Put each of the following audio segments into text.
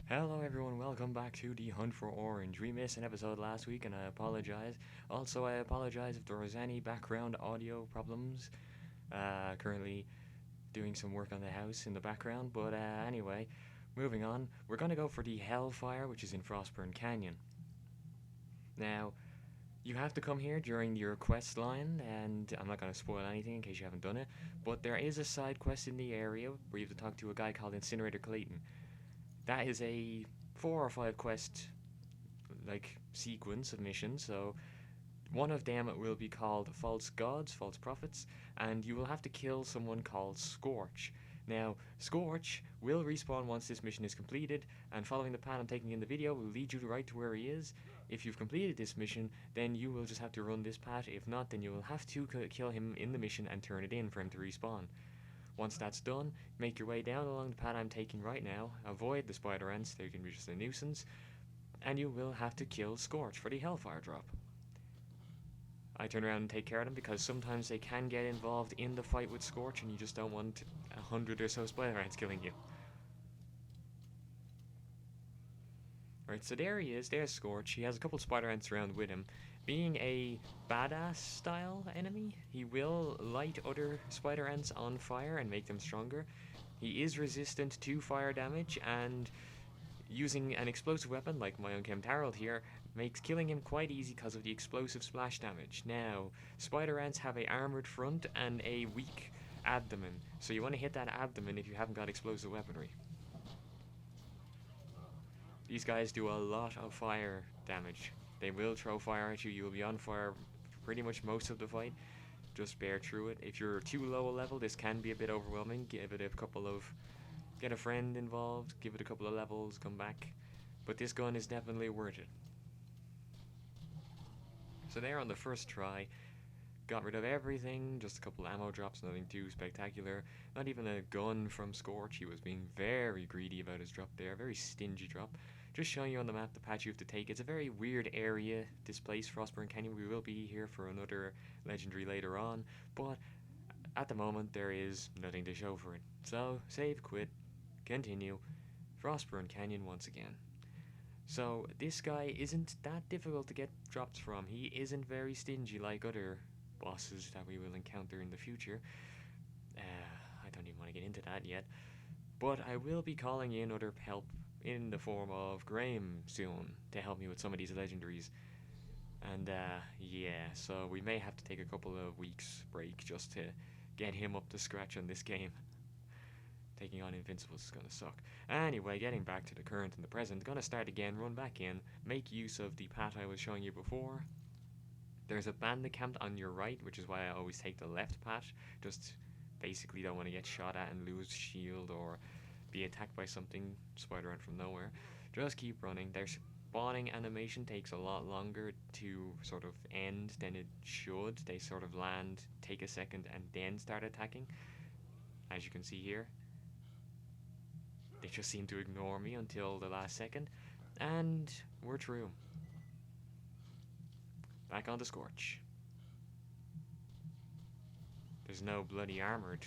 Hello everyone, welcome back to the Hunt for Orange. We missed an episode last week and I apologize. Also, I apologize if there was any background audio problems. Currently doing some work on the house in the background, but anyway, moving on. We're going to go for the Hellfire, which is in Frostburn Canyon. Now, you have to come here during your quest line, and I'm not going to spoil anything in case you haven't done it, but there is a side quest in the area where you have to talk to a guy called Incinerator Clayton. That is a 4 or 5 quest sequence of missions. So one of them will be called False Gods, False Prophets, and you will have to kill someone called Scorch. Now, Scorch will respawn once this mission is completed, and following the path I'm taking in the video will lead you right to where he is. If you've completed this mission, then you will just have to run this path. If not, then you will have to kill him in the mission and turn it in for him to respawn. Once that's done, make your way down along the path I'm taking right now, avoid the spider ants, they can be just a nuisance, and you will have to kill Scorch for the Hellfire drop. I turn around and take care of them because sometimes they can get involved in the fight with Scorch and you just don't want 100 or so spider ants killing you. Right, so there he is, there's Scorch. He has a couple spider ants around with him. Being a badass style enemy, he will light other spider ants on fire and make them stronger. He is resistant to fire damage, and using an explosive weapon like my unkempt Harold here makes killing him quite easy because of the explosive splash damage. Now, spider ants have a armored front and a weak abdomen, so you want to hit that abdomen if you haven't got explosive weaponry. These guys do a lot of fire damage. They will throw fire at you. You will be on fire pretty much most of the fight. Just bear through it. If you're too low a level, this can be a bit overwhelming. Get a friend involved, give it a couple of levels, come back. But this gun is definitely worth it. So there on the first try, got rid of everything, just a couple ammo drops, nothing too spectacular. Not even a gun from Scorch. He was being very greedy about his drop there, very stingy drop. Just showing you on the map the path you have to take. It's a very weird area, this place, Frostburn Canyon. We will be here for another legendary later on, but at the moment there is nothing to show for it. So, save, quit, continue, Frostburn Canyon once again. So, this guy isn't that difficult to get drops from. He isn't very stingy like other bosses that we will encounter in the future. I don't even want to get into that yet. But I will be calling in other help in the form of Graham soon to help me with some of these legendaries. And yeah, so we may have to take a couple of weeks break just to get him up to scratch on this game. Taking on Invincibles is going to suck. Anyway, getting back to the current and the present, going to start again, run back in, make use of the path I was showing you before. There's a bandit camp on your right, which is why I always take the left path. Just basically don't want to get shot at and lose shield or be attacked by something spider ant from nowhere. Just keep running. Their spawning animation takes a lot longer to sort of end than it should. They sort of land, take a second, and then start attacking. As you can see here, they just seem to ignore me until the last second, and we're through. Back on the Scorch. There's no bloody armored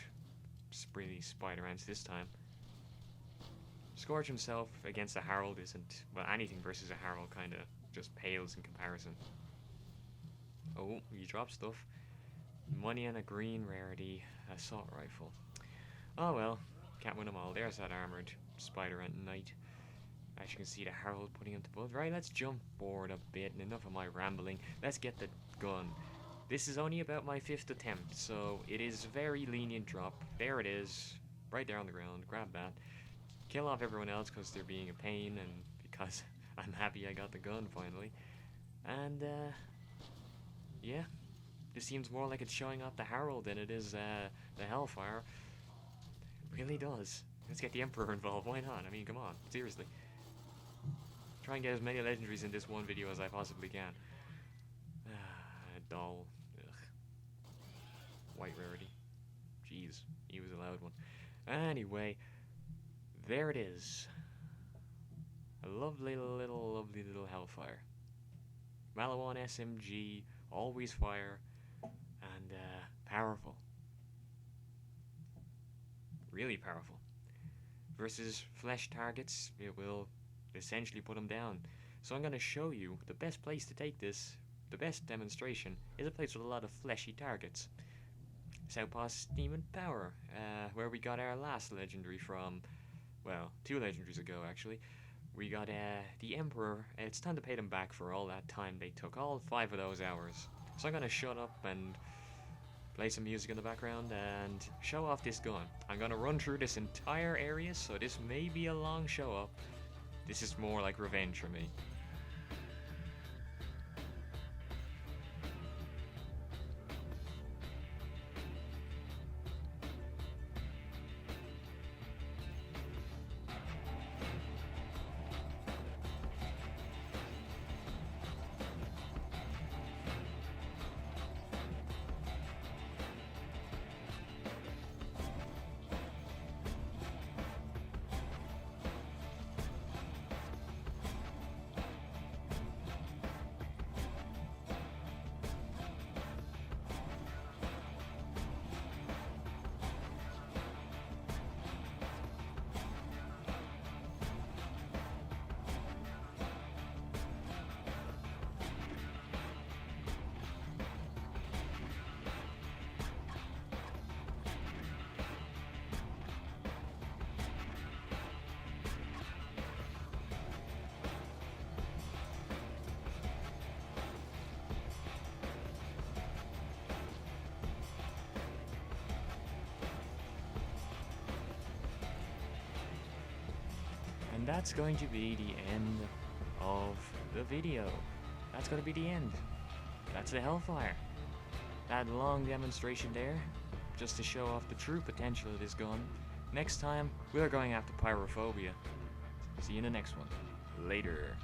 springy spider ants this time. Scorch himself against a Harold isn't, well, anything versus a Harold kind of just pales in comparison. Oh, you dropped stuff. Money and a green rarity assault rifle. Oh well, can't win them all. There's that armored spider ant knight. As you can see, the Harold putting him to blood. Right, let's jump forward a bit, and enough of my rambling. Let's get the gun. This is only about my 5th attempt, so it is a very lenient drop. There it is, right there on the ground. Grab that. Kill off everyone else because they're being a pain, and because I'm happy I got the gun finally. And, yeah. This seems more like it's showing off the Harold than it is the Hellfire. It really does. Let's get the Emperor involved. Why not? I mean, come on. Seriously. Try and get as many legendaries in this one video as I possibly can. Dull. Ugh. White rarity. Jeez, he was a loud one. Anyway, there it is. A lovely little Hellfire. Malawan SMG, always fire, and powerful. Really powerful. Versus flesh targets, it will essentially put them down. So I'm going to show you the best place to take this, the best demonstration, is a place with a lot of fleshy targets. Southpaw Steam and Power, where we got our last legendary from, well, 2 legendaries ago actually. We got the Emperor. It's time to pay them back for all that time they took, all 5 of those hours. So I'm going to shut up and play some music in the background and show off this gun. I'm going to run through this entire area, so this may be a long show up. This is more like revenge for me. And that's going to be the end of the video. That's going to be the end. That's the Hellfire. That long demonstration there, just to show off the true potential of this gun. Next time, we're going after pyrophobia. See you in the next one. Later.